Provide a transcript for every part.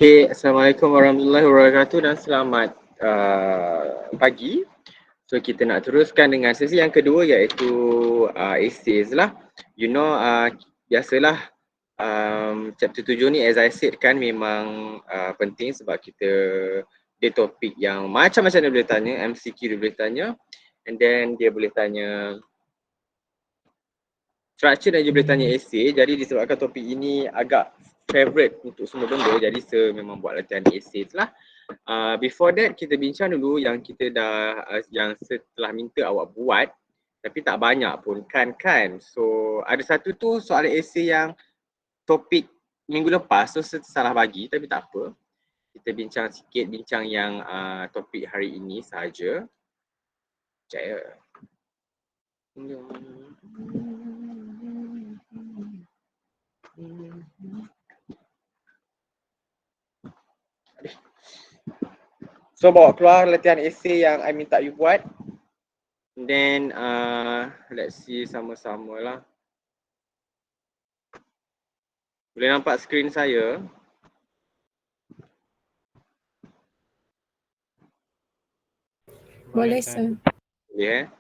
Okay, Assalamualaikum warahmatullahi wabarakatuh dan selamat pagi. So kita nak teruskan dengan sesi yang kedua iaitu essays lah. You know, biasalah chapter 7 ni as I said kan memang penting sebab kita dia topik yang macam-macam dia boleh tanya, MCQ dia boleh tanya, and then dia boleh tanya structure dan dia boleh tanya essay. Jadi disebabkan topik ini agak favorite untuk semua benda, jadi saya memang buat latihan essays lah. Before that kita bincang dulu yang kita dah yang setelah minta awak buat tapi tak banyak pun kan. So ada satu tu soalan essay yang topik minggu lepas, so saya salah bagi tapi tak apa. Kita bincang sikit, bincang yang topik hari ini sahaja. Sekejap ya. So bawa keluar latihan essay yang I minta you buat. And then let's see sama-sama lah. Boleh nampak skrin saya? Boleh, sir. Boleh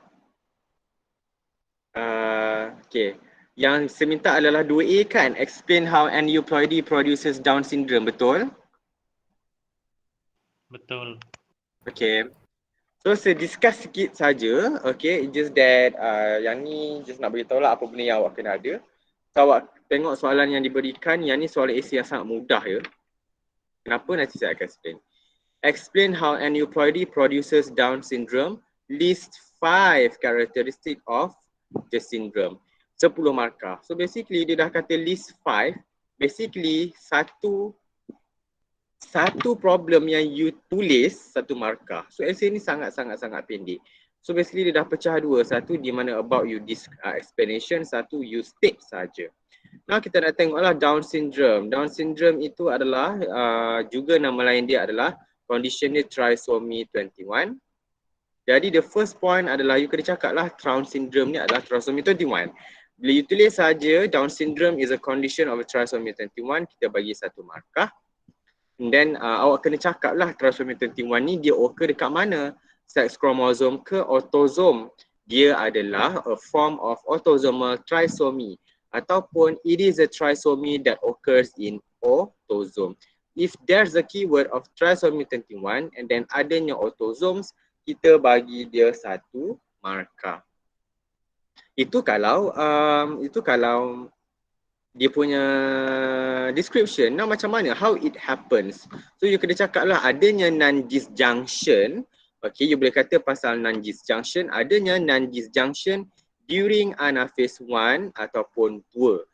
okay. Yang saya minta adalah 2A kan? Explain how an euploidy produces Down syndrome, betul? Betul. Okay. So saya discuss sikit saja, okay. Just that yang ni just nak beritahu lah apa benda yang awak kena ada. So awak tengok soalan yang diberikan, yang ni soalan essay yang sangat mudah ya. Kenapa? Nanti saya akan explain. Explain how an euploidy produces Down syndrome. List 5 characteristic of the syndrome. 10 markah. So basically dia dah kata list 5. Basically satu problem yang you tulis 1 markah. So essay ni sangat-sangat pendek. So basically dia dah pecah dua. Satu di mana about you this explanation, satu you state saja. Now kita nak tengoklah Down syndrome. Down syndrome itu adalah juga nama lain dia adalah conditional trisomy 21. Jadi the first point adalah you kena cakap lah Down syndrome ni adalah trisomy 21. Bila you tulis saja Down syndrome is a condition of a trisomy 21, kita bagi 1 markah. And then awak kena cakap lah trisomy 21 ni dia occur dekat mana? Sex chromosome ke autosome? Dia adalah a form of autosomal trisomy ataupun it is a trisomy that occurs in autosome. If there's a keyword of trisomy 21 and then adanya autosomes, kita bagi dia 1 markah. Itu kalau dia punya description. Now macam mana? How it happens? So you kena cakap lah adanya non-disjunction. Okay, you boleh kata pasal non-disjunction. Adanya non-disjunction during anaphase 1 ataupun 2.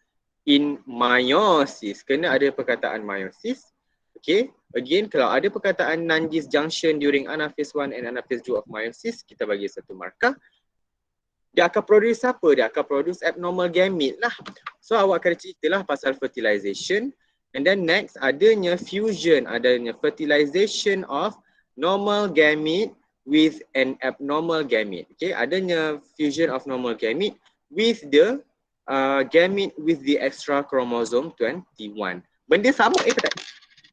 In meiosis, kena ada perkataan meiosis. Okay, again kalau ada perkataan non-disjunction during anaphase 1 and anaphase 2 of meiosis, kita bagi 1 markah. Dia akan produce apa? Dia akan produce abnormal gamete lah. So awak kena ceritalah pasal fertilization. And then next adanya fusion, adanya fertilization of normal gamete with an abnormal gamete. Okay, adanya fusion of normal gamete with the gamete with the extra chromosome 21. Benda sama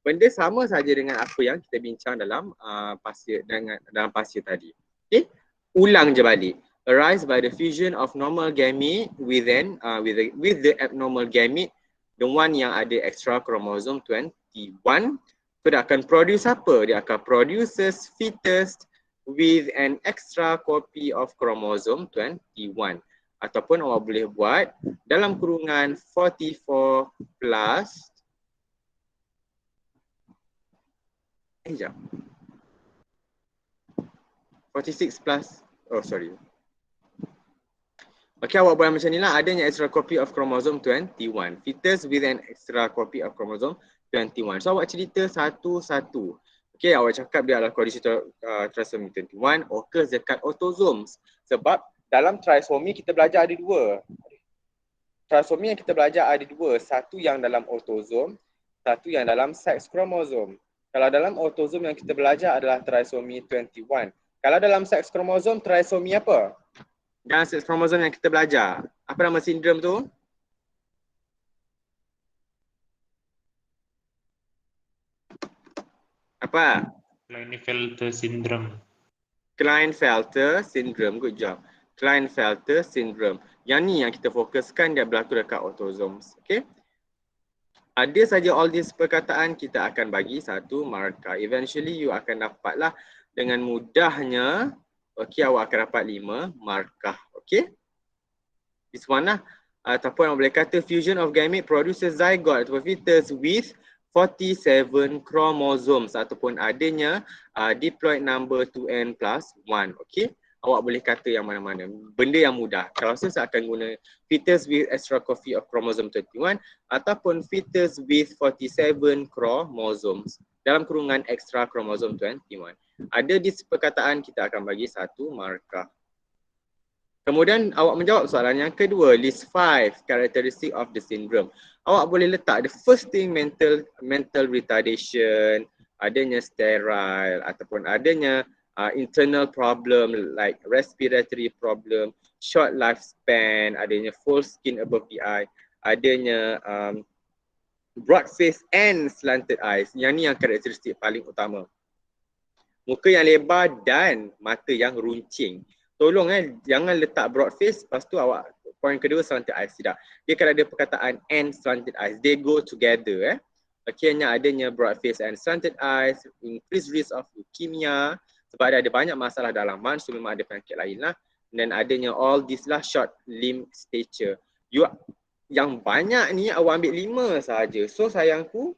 benda sama saja dengan apa yang kita bincang dalam pasir dalam pasir tadi. Okay, ulang je balik. Arise by the fusion of normal gamete with the abnormal gamete, the one yang ada extra chromosome 21. So dia akan produce apa? Dia akan produces fetus with an extra copy of chromosome 21. Ataupun awak boleh buat dalam kurungan 44 plus 46 plus, okay, awak buat macam ni lah, adanya extra copy of chromosome 21. Fetus with an extra copy of chromosome 21. So awak cerita satu-satu. Okay, awak cakap dia adalah condition trisomy 21 occurs dekat autosomes. Sebab dalam trisomy kita belajar ada 2. Trisomy yang kita belajar ada 2. Satu yang dalam autosome, satu yang dalam sex chromosome. Kalau dalam autosome yang kita belajar adalah trisomy 21. Kalau dalam sex chromosome, trisomy apa? Dalam sex chromosome yang kita belajar, apa nama sindrom tu? Apa? Klinefelter syndrome. Klinefelter syndrome. Good job. Klinefelter syndrome. Yang ni yang kita fokuskan, dia berlaku dekat autosomes. Okay. Ada saja all these perkataan, kita akan bagi satu markah. Eventually you akan dapatlah dengan mudahnya. Okay, awak akan dapat 5 markah. Okay. This one lah. Ataupun boleh kata fusion of gamete produces zygote atau fetus with 47 chromosomes ataupun adanya diploid number 2n plus 1. Okay. Awak boleh kata yang mana-mana. Benda yang mudah. Kalau saya akan guna fetus with extra copy of chromosome 21 ataupun fetus with 47 chromosomes dalam kurungan extra chromosome 21. Ada di perkataan, kita akan bagi satu markah. Kemudian awak menjawab soalan yang kedua, list 5 characteristic of the syndrome. Awak boleh letak the first thing mental retardation, adanya sterile ataupun adanya internal problem like respiratory problem, short lifespan, adanya full skin above the eye, adanya broad face and slanted eyes. Yang ni yang karakteristik paling utama. Muka yang lebar dan mata yang runcing. Tolong jangan letak broad face, lepas tu awak poin kedua slanted eyes. Tidak. Dia akan ada perkataan and slanted eyes. They go together. Okay, hanya adanya broad face and slanted eyes, increased risk of leukemia, sebab ada banyak masalah dalaman sebelum ada penyakit lain lah. Dan adanya all this lah short limb stature. Yang banyak ni awak ambil 5 sahaja. So sayangku,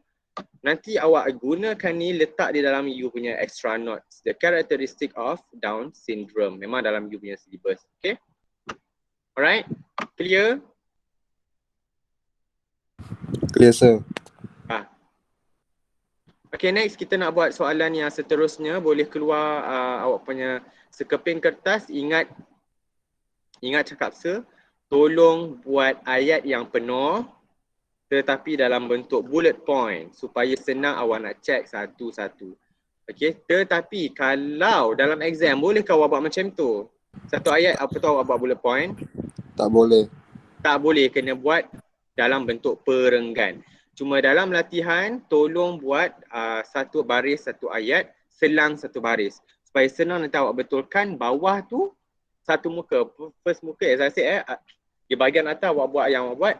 nanti awak gunakan ni letak di dalam you punya extra notes. The characteristic of Down syndrome. Memang dalam you punya syllabus. Okay. Alright. Clear? Clear, sir. Okay, next kita nak buat soalan yang seterusnya. Boleh keluar awak punya sekeping kertas. Ingat cakap sir. Tolong buat ayat yang penuh tetapi dalam bentuk bullet point supaya senang awak nak check satu-satu. Okay, tetapi kalau dalam exam, bolehkah awak buat macam tu? Satu ayat apa tu awak buat bullet point? Tak boleh. Tak boleh, kena buat dalam bentuk perenggan. Cuma dalam latihan, tolong buat satu baris, satu ayat, selang satu baris. Supaya senang nanti awak betulkan bawah tu satu muka. First muka as I said, di bahagian atas awak buat yang awak buat.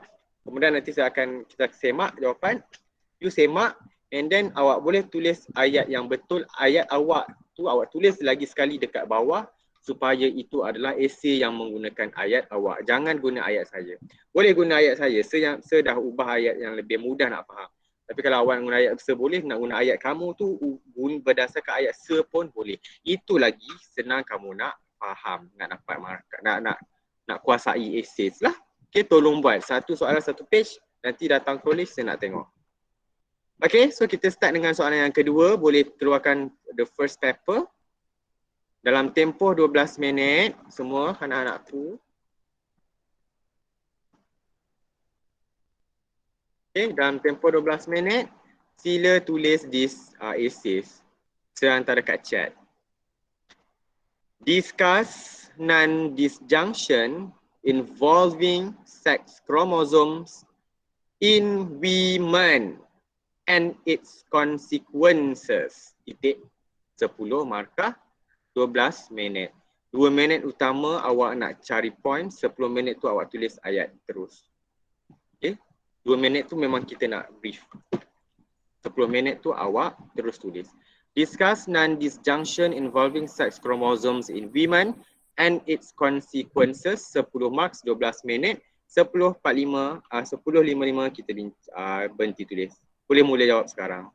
Kemudian nanti kita semak jawapan. You semak and then awak boleh tulis ayat yang betul. Ayat awak tu awak tulis lagi sekali dekat bawah supaya itu adalah esei yang menggunakan ayat awak. Jangan guna ayat saya. Boleh guna ayat saya. Saya dah ubah ayat yang lebih mudah nak faham. Tapi kalau awak guna ayat saya boleh, nak guna ayat kamu tu berdasarkan ayat saya pun boleh. Itu lagi senang kamu nak faham, nak dapat markah, nak kuasai esei lah. Okay, tolong buat satu soalan satu page. Nanti datang college saya nak tengok. Okay, so kita start dengan soalan yang kedua. Boleh keluarkan the first paper. Dalam tempoh 12 minit, semua anak-anakku. Okay, dalam tempoh 12 minit, sila tulis this essays. Saya hantar dekat chat. Discuss non-disjunction involving sex chromosomes in women and its consequences. Titik 10 markah. 12 minit. 2 minit utama awak nak cari point, 10 minit tu awak tulis ayat terus. Okay? 2 minit tu memang kita nak brief. 10 minit tu awak terus tulis. Discuss non-disjunction involving sex chromosomes in women and its consequences. 10 marks, 12 minit. 10.55 kita berhenti tulis. Boleh mula jawab sekarang.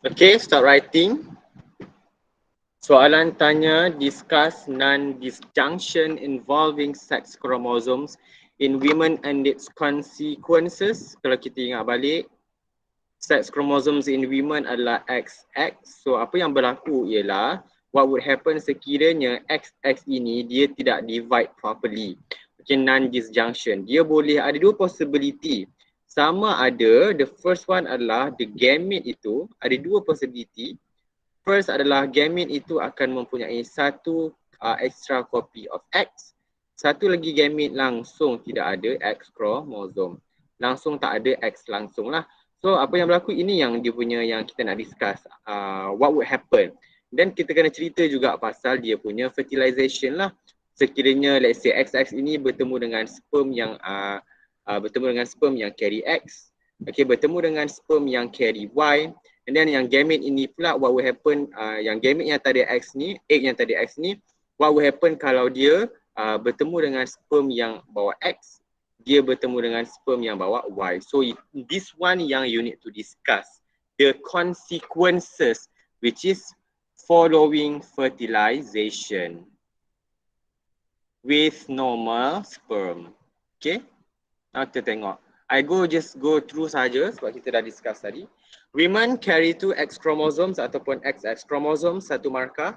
Okay, start writing. Soalan tanya, discuss non-disjunction involving sex chromosomes in women and its consequences. Kalau kita ingat balik, sex chromosomes in women adalah XX. So apa yang berlaku ialah what would happen sekiranya XX ini dia tidak divide properly. Okay, non-disjunction. Dia boleh ada dua possibility. Sama ada, the first one adalah the gamete itu, ada dua possibility. First adalah gamete itu akan mempunyai satu extra copy of X. Satu lagi gamete langsung tidak ada X chromosome. Langsung tak ada X langsung lah. So apa yang berlaku ini yang dia punya yang kita nak discuss. What would happen. Dan kita kena cerita juga pasal dia punya fertilization lah. Sekiranya let's say XX ini bertemu dengan sperm yang carry X. Okay, bertemu dengan sperm yang carry Y. And then yang gamete ini pula what will happen, yang gamete yang tadi X ni, egg yang tadi X ni, what will happen kalau dia bertemu dengan sperm yang bawa X, dia bertemu dengan sperm yang bawa Y. So this one yang you need to discuss, the consequences which is following fertilization with normal sperm. Okay, now kita tengok. I just go through saja sebab kita dah discuss tadi. Women carry 2 X chromosomes ataupun XX chromosomes, satu markah.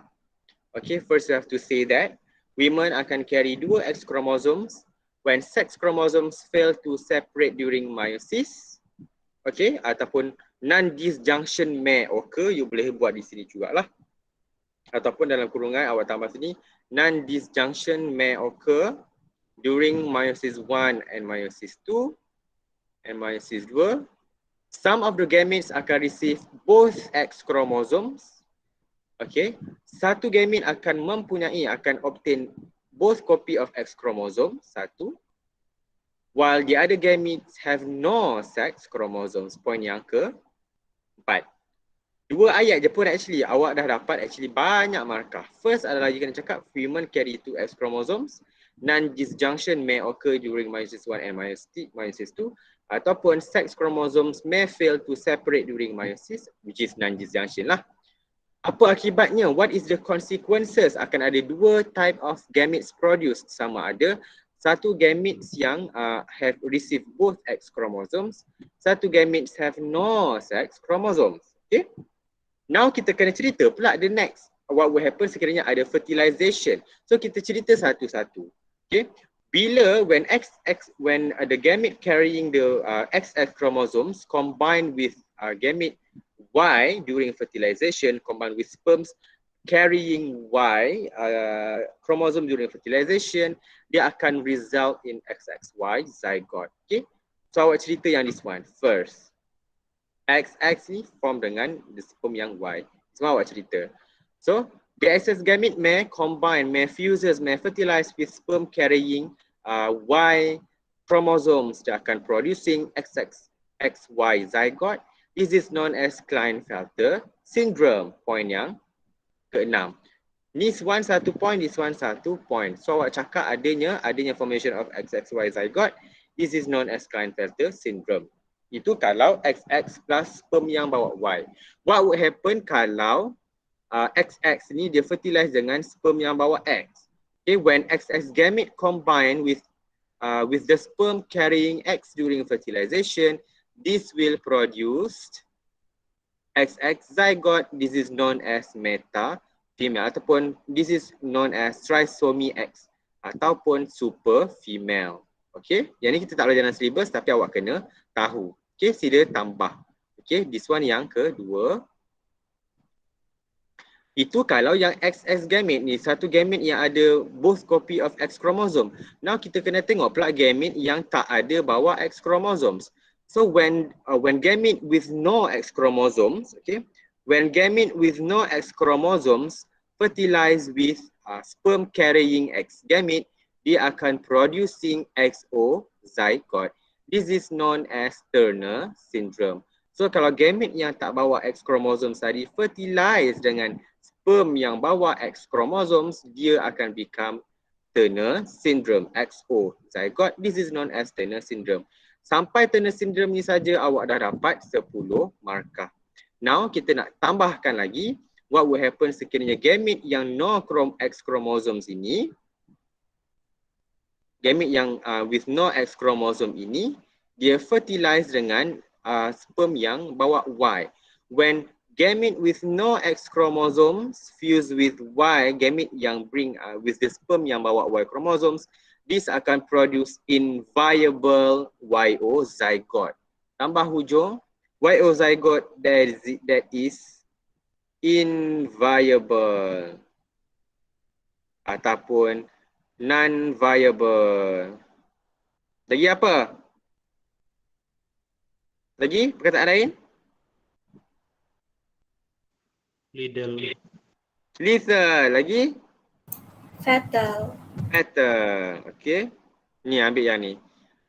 Okay, first you have to say that women akan carry 2 X chromosomes when sex chromosomes fail to separate during meiosis. Okay, ataupun non-disjunction may occur, you boleh buat di sini jugalah. Ataupun dalam kurungan awak tambah sini, non-disjunction may occur during meiosis 1 and meiosis 2 and meiosis 2. Some of the gametes akan receive both X chromosomes. Okay, satu gamete akan obtain both copy of X chromosome, satu. While the other gametes have no sex chromosomes. Point yang keempat. Dua ayat je pun actually awak dah dapat actually banyak markah. First adalah you kena cakap women carry 2 X chromosomes. Non-disjunction may occur during meiosis 1 and meiosis 2. Ataupun sex chromosomes may fail to separate during meiosis, which is non-disjunction lah. Apa akibatnya? What is the consequences? Akan ada dua type of gametes produced. Sama ada satu gametes yang have received both X chromosomes, satu gametes have no sex chromosomes. Okay? Now kita kena cerita pula the next. What will happen sekiranya ada fertilization. So kita cerita satu-satu. Okay? When the gamete carrying the XX chromosomes combined with gamete Y during fertilization, combined with sperms carrying Y chromosome during fertilization, dia akan result in XXY zygote. Okay, so awak cerita yang this one first. XX ni form dengan the sperm yang Y. Semua awak cerita. So the excess gamete may combine, may fuses, may fertilize with sperm carrying Y chromosomes that akan producing XXY zygote. This is known as Klinefelter syndrome. Point yang ke-6. This one 1 point, this one 1 point. So awak cakap adanya formation of XXY zygote. This is known as Klinefelter syndrome. Itu kalau XX plus sperm yang bawa Y. What would happen kalau XX ni dia fertilize dengan sperm yang bawa X? Okay, when XX gamete combine with the sperm carrying X during fertilization, this will produce XX zygote. This is known as meta female ataupun this is known as trisomy X ataupun super female. Okay, yang ni kita tak belajar dalam syllabus tapi awak kena tahu. Okay, sila tambah. Okay, this one yang kedua. Itu kalau yang XX gamete ni, satu gamete yang ada both copy of X chromosome. Now kita kena tengok pula gamete yang tak ada bawa X chromosomes. So when gamete with no X chromosomes, okay, when gamete with no X chromosomes fertilize with sperm carrying X gamete, dia akan producing XO zygote. This is known as Turner syndrome. So kalau gamete yang tak bawa X chromosomes tadi fertilize dengan sperm yang bawa X chromosomes, dia akan become Turner syndrome, XO zygote. This is known as Turner syndrome. Sampai Turner syndrome ni saja awak dah dapat 10 markah. Now kita nak tambahkan lagi what will happen sekiranya gamete yang no X chromosomes ini, gamete yang with no X chromosome ini, dia fertilize dengan sperm yang bawa Y. When gamete with no X chromosomes fuse with Y, gamete yang bring with the sperm yang bawa Y chromosomes, this akan produce inviable YO zygote. Tambah hujung, YO zygote that is inviable ataupun non-viable. Lagi apa? Lagi perkataan lain? Lidl. Lethal. Lagi? Fatal. Fatal. Okay. Ni ambil yang ni.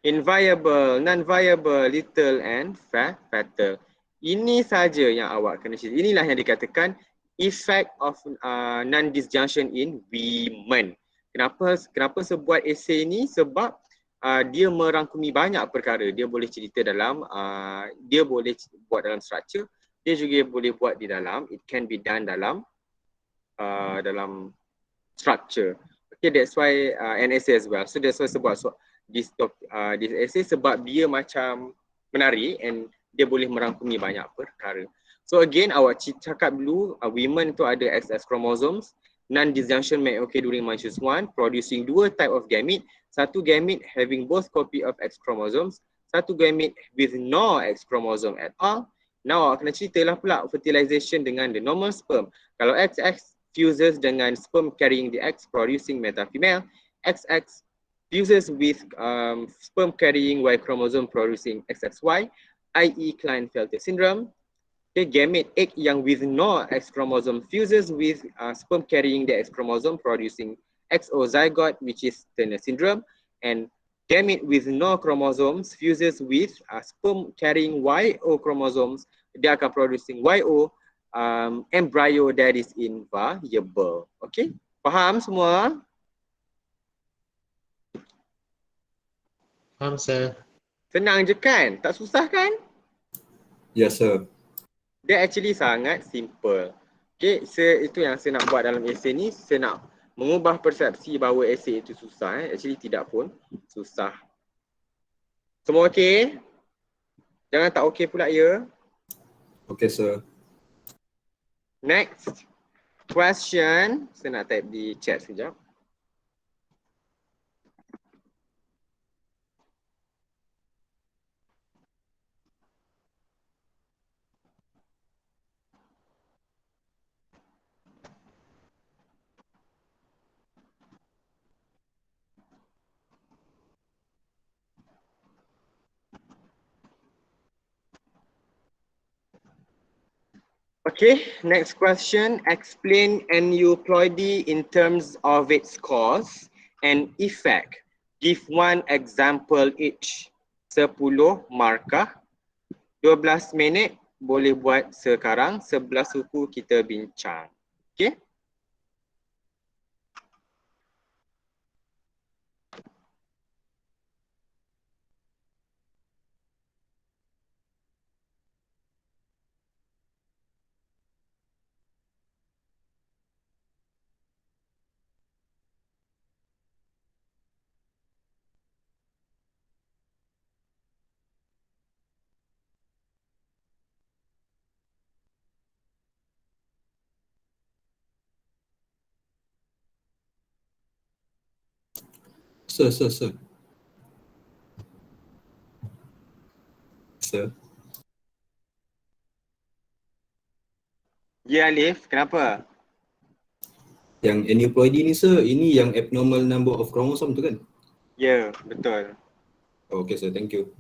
Inviable, non-viable, lethal and fatal. Ini saja yang awak kena cerita. Inilah yang dikatakan effect of non-disjunction in women. Kenapa sebuat esei ni? Sebab dia merangkumi banyak perkara. Dia boleh cerita dalam, dia boleh buat dalam structure, dia juga boleh buat di dalam, it can be done dalam dalam structure. Okay, that's why an essay as well. So that's why sebab this essay sebab dia macam menarik and dia boleh merangkumi banyak perkara. So again, awak cakap dulu, women tu ada XX chromosomes, non-disjunction may occur during menstruation, producing dua type of gamete, satu gamete having both copy of X chromosomes, satu gamete with no X chromosome at all. Now awak kena ceritalah pula fertilization dengan the normal sperm. Kalau XX fuses dengan sperm carrying the X producing male female, XX fuses with sperm carrying Y chromosome producing XXY, i.e. Klinefelter syndrome. Okay, gamete egg yang with no X chromosome fuses with sperm carrying the X chromosome producing XO zygote, which is Turner syndrome, and gamete with no chromosomes fuses with sperm carrying YO chromosomes, dia akan producing YO embryo that is inviable. Okay, faham semua? Faham, sir. Senang je kan? Tak susah kan? Yes, sir. Dia actually sangat simple. Okay, itu yang saya nak buat dalam esei ni. Saya nak mengubah persepsi bahawa esei itu susah. Actually tidak pun susah. Semua okey? Jangan tak okey pula ya. Okay, sir. Next question. Saya nak type di chat sekejap. Okay, next question. Explain aneuploidy in terms of its cause and effect. Give one example each. 10 markah. 12 minit boleh buat sekarang. 11 suku kita bincang. Okay. Sir. Sir. Ya Alif, kenapa? Yang aneuploidy ni, sir, ini yang abnormal number of chromosome tu kan? Ya, betul. Okay, sir. Thank you.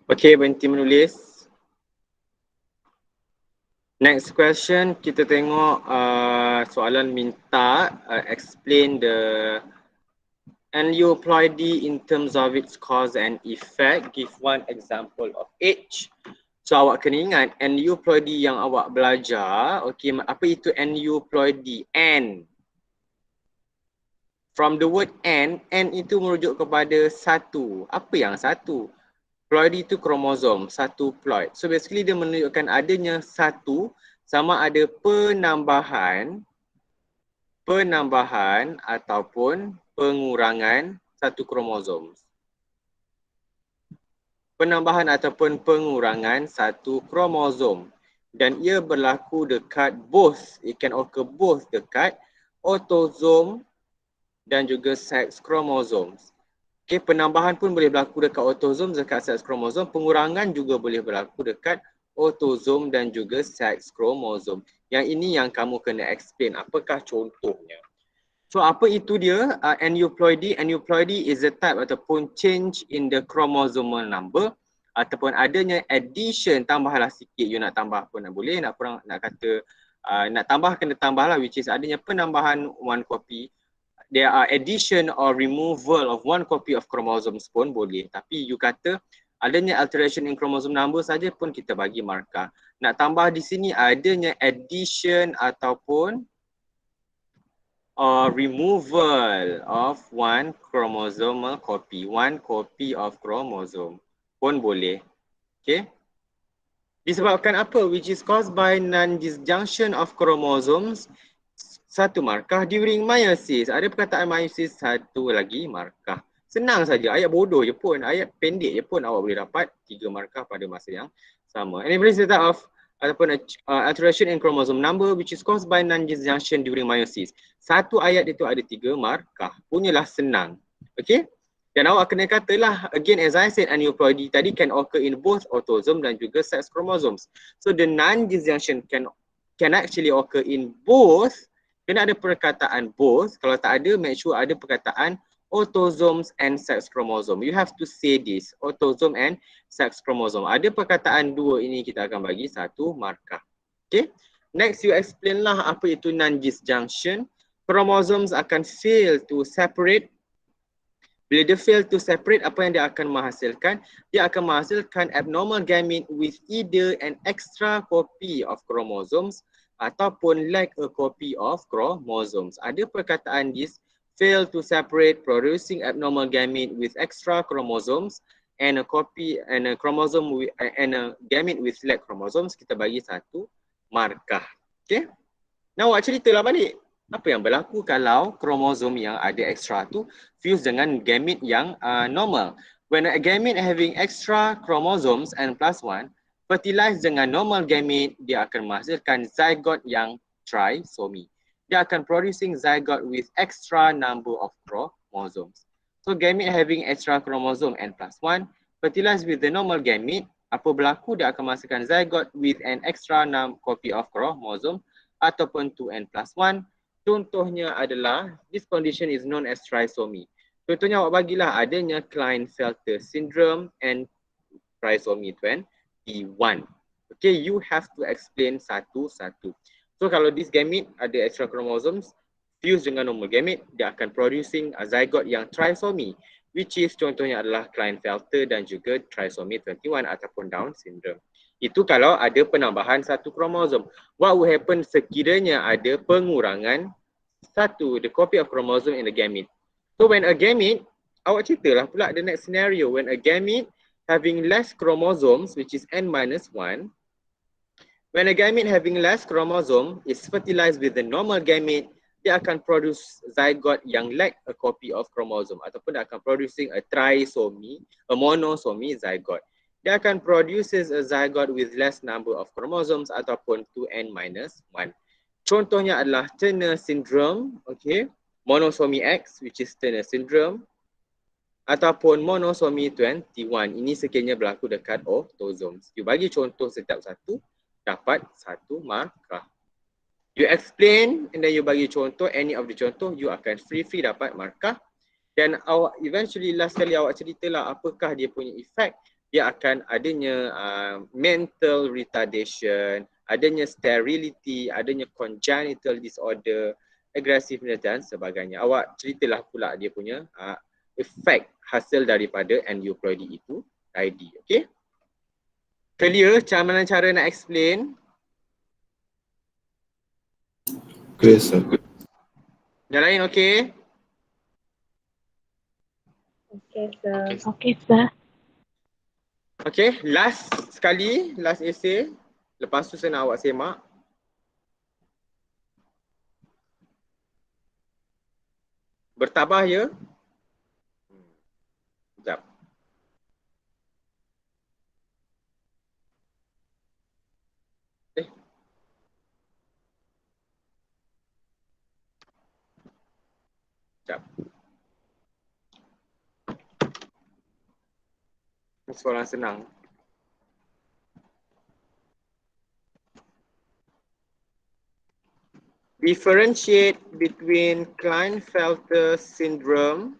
Okay, berhenti menulis. Next question, kita tengok soalan minta explain the aneuploidy in terms of its cause and effect. Give one example of each. So awak kena ingat aneuploidy yang awak belajar, okay, apa itu aneuploidy? N. From the word N itu merujuk kepada satu. Apa yang satu? Ploidy itu kromosom, satu ploid. So basically dia menunjukkan adanya satu sama ada penambahan ataupun pengurangan satu kromosom. Penambahan ataupun pengurangan satu kromosom. Dan ia berlaku dekat both, it can occur both dekat autosom dan juga sex chromosomes. Okay, penambahan pun boleh berlaku dekat autosom, dekat sex kromosom. Pengurangan juga boleh berlaku dekat autosom dan juga sex kromosom. Yang ini yang kamu kena explain. Apakah contohnya? So apa itu dia? Aneuploidy. Aneuploidy is a type ataupun change in the chromosomal number ataupun adanya addition, tambahlah sikit. You nak tambah pun boleh, nak kurang, nak kata nak tambah kena tambah lah, which is adanya penambahan one copy. There are addition or removal of one copy of chromosomes pun boleh. Tapi you kata adanya alteration in chromosome number saja pun kita bagi markah. Nak tambah di sini adanya addition ataupun removal of one chromosomal copy. One copy of chromosome pun boleh. Okay. Disebabkan apa? Which is caused by non-disjunction of chromosomes. Satu markah during meiosis. Ada perkataan meiosis, satu lagi markah. Senang saja, ayat bodoh je pun, ayat pendek je pun awak boleh dapat 3 markah pada masa yang sama. And it brings the type of ataupun alteration in chromosome number which is caused by non-disjunction during meiosis. Satu ayat itu ada 3 markah. Punyalah senang. Okay? Dan awak kena katalah, again as I said, aneuploidy tadi can occur in both autosom dan juga sex chromosomes. So the non-disjunction can actually occur in both. Kena ada perkataan both. Kalau tak ada, make sure ada perkataan autosomes and sex chromosome. You have to say this, autosome and sex chromosome. Ada perkataan dua ini, kita akan bagi satu markah. Okay. Next, you explain lah apa itu non-disjunction. Chromosomes akan fail to separate. Bila dia fail to separate, apa yang dia akan menghasilkan? Dia akan menghasilkan abnormal gamete with either an extra copy of chromosomes ataupun lack a copy of chromosomes. Ada perkataan this, fail to separate, producing abnormal gamete with extra chromosomes and a copy and a chromosome with, and a gamete with lack chromosomes. Kita bagi satu markah. Okay? Now awak ceritalah balik. Apa yang berlaku kalau kromosom yang ada extra tu fuse dengan gamete yang normal? When a gamete having extra chromosomes and +1 fertilize dengan normal gamete, dia akan menghasilkan zygote yang trisomy. Dia akan producing zygote with extra number of chromosomes. So gamete having extra chromosome and +1 fertilize with the normal gamete, apa berlaku? Dia akan menghasilkan zygote with an extra copy of chromosome ataupun 2n+1. Contohnya adalah, this condition is known as trisomy. Contohnya awak bagilah adanya Klinefelter syndrome and trisomy 21. Okay, you have to explain satu-satu. So kalau this gamete ada extra chromosomes, fuse dengan normal gamete, dia akan producing a zygote yang trisomy, which is contohnya adalah Klinefelter dan juga trisomy 21 ataupun Down syndrome. Itu kalau ada penambahan satu kromosom. What will happen sekiranya ada pengurangan satu, the copy of chromosome in the gamete. So when a gamete, awak ceritalah pula the next scenario. When a gamete having less chromosomes, which is n-1, when a gamete having less chromosome is fertilized with the normal gamete, dia akan produce zygote yang lack a copy of chromosome ataupun dia akan producing a trisomy, a monosomy zygote. Dia akan produces a zygote with less number of chromosomes ataupun 2n-1. Contohnya adalah Turner syndrome, okay, monosomy X, which is Turner syndrome, ataupun monosomy 21. Ini sekiranya berlaku dekat autosomes. You bagi contoh setiap satu, dapat satu markah. You explain and then you bagi contoh, any of the contoh, you akan free dapat markah. Dan awak eventually last kali awak ceritalah apakah dia punya effect dia akan adanya mental retardation, adanya sterility, adanya congenital disorder, aggressiveness dan sebagainya. Awak ceritalah pula dia punya efek hasil daripada aneuploidy itu tadi. Okay? Clear macam mana cara nak explain? Clear, sir. Yang lain okay? Okay, sir. Okay. Okay, sir. Okay, last sekali, last essay. Lepas tu saya nak awak semak. Bertabah ya. Sekejap. Sekejap. Ini soalan senang. Differentiate between Klinefelter syndrome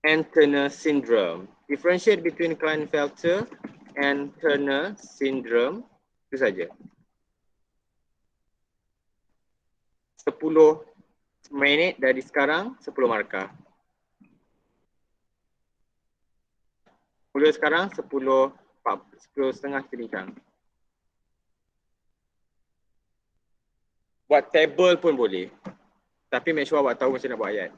and Turner syndrome. Differentiate between Klinefelter and Turner syndrome. Itu saja. 10 minit dari sekarang, 10 markah. Mula sekarang 10.30 kita bincang. Buat table pun boleh. Tapi make sure awak tahu macam nak buat ayat.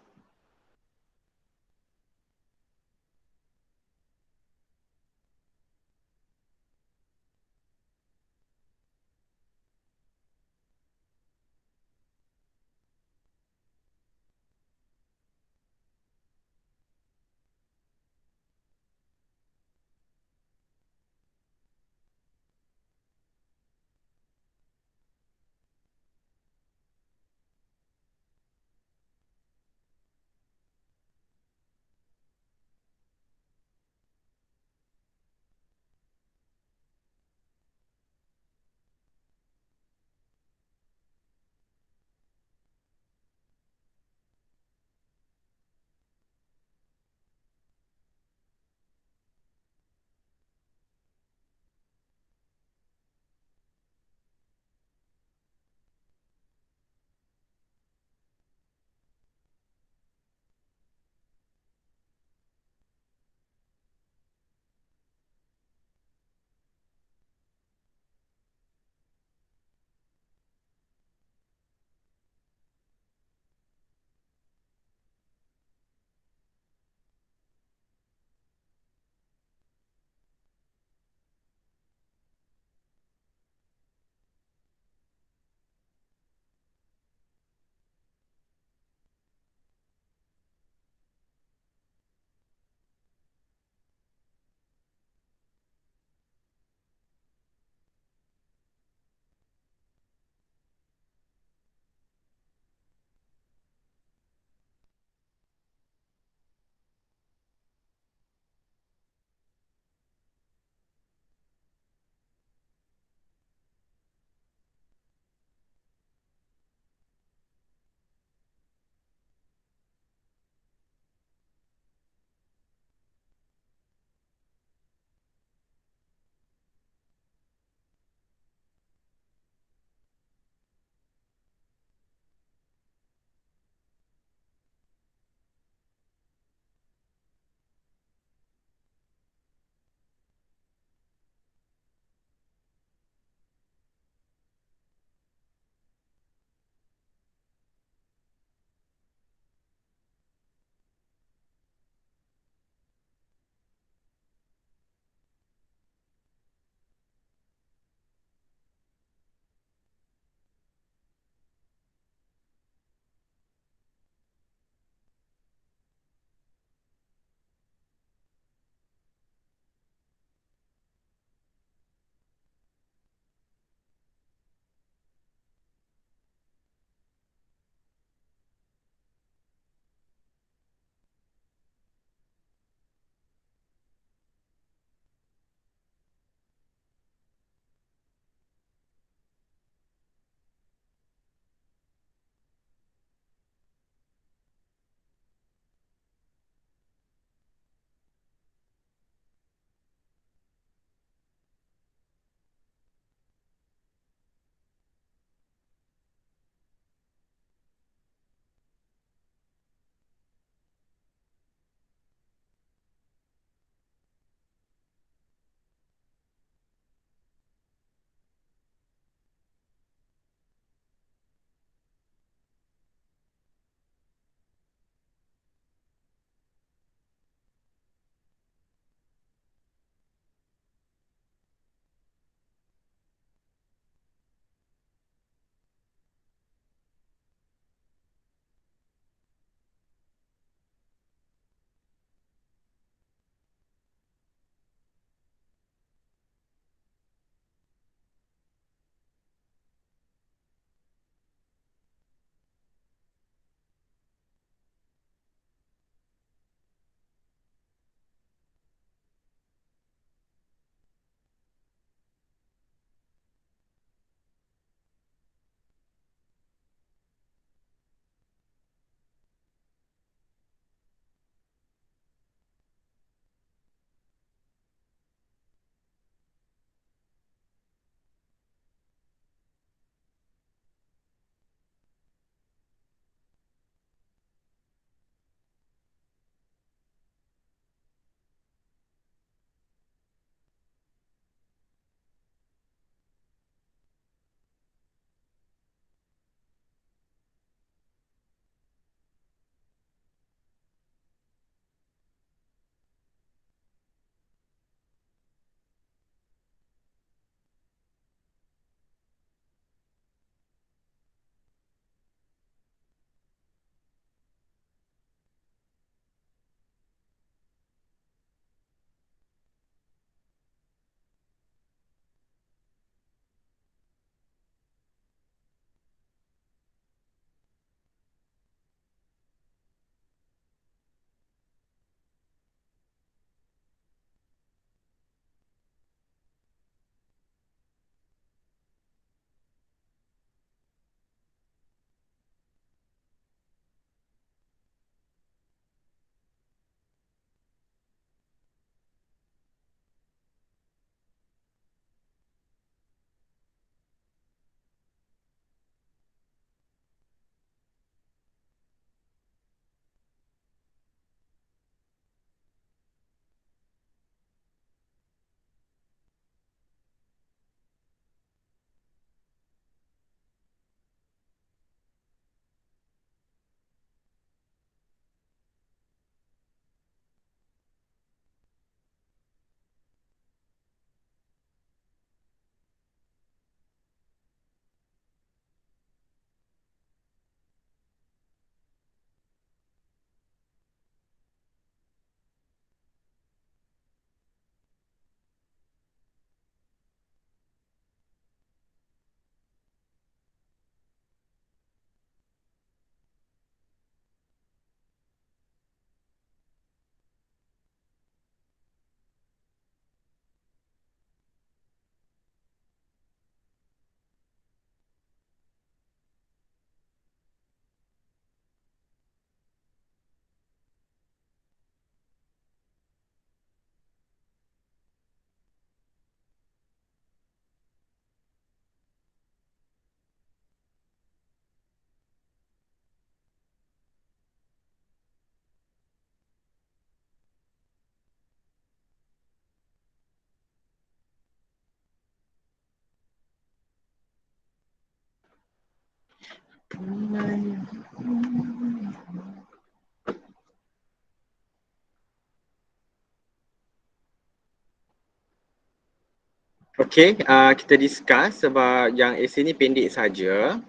Okay, kita discuss sebab yang essay ni pendek saja.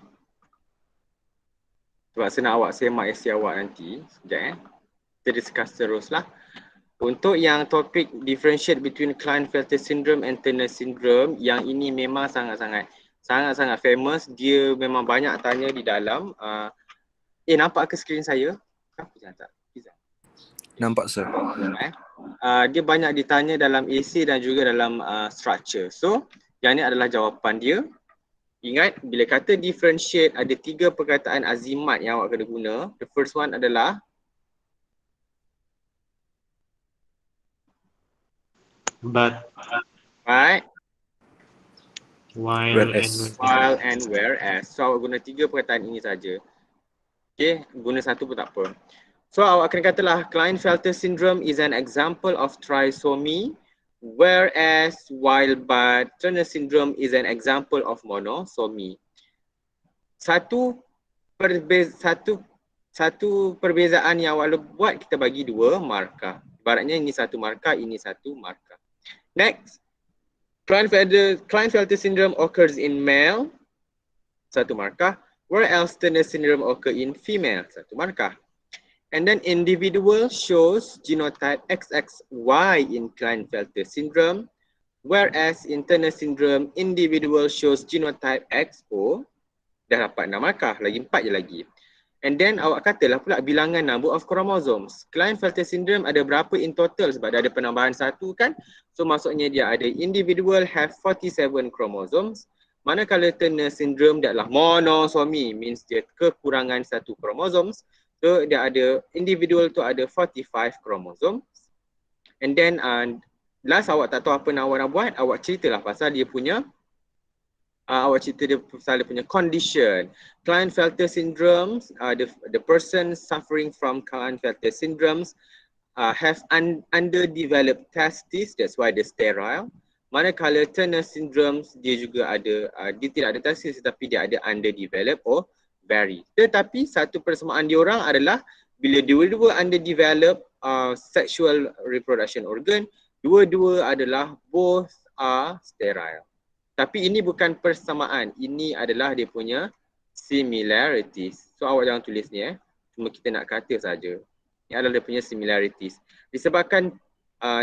Sebab saya nak awak semak essay awak nanti. Sekejap Kita discuss teruslah. Untuk yang topik differentiate between Klinefelter syndrome and Turner syndrome, yang ini memang sangat-sangat famous. Dia memang banyak tanya di dalam. Nampak ke skrin saya? Tak. Nampak sir. Dia banyak ditanya dalam essay dan juga dalam structure. So, yang ni adalah jawapan dia. Ingat, bila kata differentiate, ada 3 perkataan azimat yang awak kena guna. The first one adalah But, right, Whereas. while and whereas. So, awak guna 3 perkataan ini saja. Okay, guna 1 pun tak apa. So, awak akan katalah Klinefelter syndrome is an example of trisomy, whereas while but Turner syndrome is an example of monosomy. Satu perbezaan yang awak buat, kita bagi 2 markah. Ibaratnya ini 1 markah, ini 1 markah. Next, Klinefelter syndrome occurs in male, 1 markah, whereas Turner syndrome occur in female, 1 markah. And then individual shows genotype XXY in Klinefelter syndrome, whereas in Turner syndrome, individual shows genotype XO. Dah dapat 6 markah, lagi 4 je lagi. And then awak katalah pula bilangan number of chromosomes. Klinefelter syndrome ada berapa in total sebab dia ada penambahan 1 kan. So maksudnya dia ada individual have 47 chromosomes. Manakala Turner syndrome dia adalah monosomy, means dia kekurangan 1 chromosomes. So dia ada individual tu ada 45 chromosomes. And then last awak tak tahu apa nak awak nak buat, awak ceritalah pasal dia punya condition. Klinefelter syndromes, the person suffering from Klinefelter syndromes have underdeveloped testes, that's why they're sterile. Manakala Turner syndromes, dia juga ada, dia tidak ada testes tetapi dia ada underdeveloped ovary. Tetapi satu persamaan diorang adalah bila dua-dua underdeveloped sexual reproduction organ, dua-dua adalah both are sterile. Tapi ini bukan persamaan, ini adalah dia punya similarities. So awak jangan tulis ni cuma kita nak kata saja. Ini adalah dia punya similarities. Disebabkan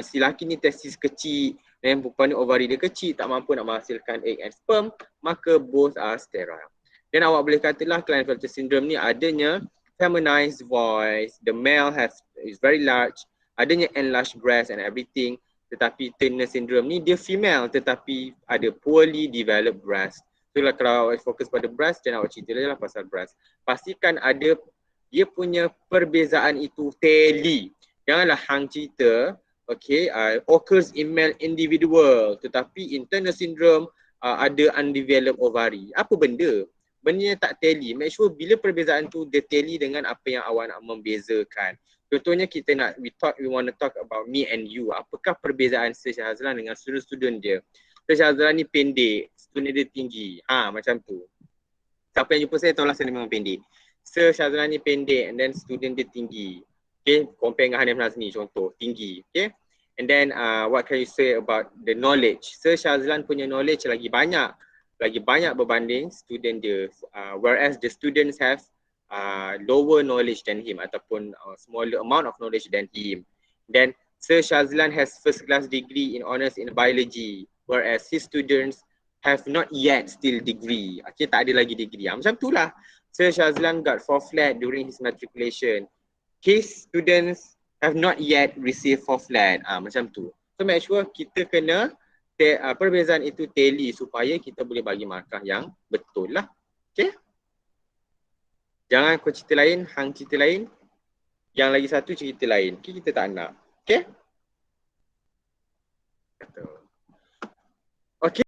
si lelaki ni testis kecil dan perempuan ni ovari dia kecil, tak mampu nak menghasilkan egg and sperm, maka both are sterile. Dan awak boleh katalah Klinefelter syndrome ni adanya feminized voice, the male is very large, adanya enlarged breast and everything. Tetapi Turner syndrome ni dia female tetapi ada poorly developed breast. So kalau awak fokus pada breast, dan awak cerita lah pasal breast. Pastikan ada dia punya perbezaan itu tally. Janganlah hang cerita, okay, occurs in male individual tetapi in Turner syndrome ada undeveloped ovary. Apa benda? Benda tak tally. Make sure bila perbezaan tu dia tally dengan apa yang awak nak membezakan. Contohnya kita nak, we want to talk about me and you. Apakah perbezaan Sir Shahazlan dengan student dia? Sir Shahazlan ni pendek, student dia tinggi. Macam tu. Siapa yang jumpa saya tahulah saya memang pendek. Sir Shahazlan ni pendek and then student dia tinggi. Okay, compare dengan Hanif Nazmi contoh, tinggi. Okay. And then what can you say about the knowledge? Sir Shahazlan punya knowledge lagi banyak berbanding student dia. Whereas the students have lower knowledge than him ataupun smaller amount of knowledge than him. Then Sir Shahazlan has first class degree in honours in biology, whereas his students have not yet still degree. Okay, tak ada lagi degree. Macam tu lah. Sir Shahazlan got 4 flat during his matriculation. His students have not yet received 4 flat. Macam tu. So make sure kita kena perbezaan itu tally supaya kita boleh bagi markah yang betul lah. Okay. Jangan kau cerita lain, hang cerita lain, yang lagi satu cerita lain. Okay, kita tak nak. Okay.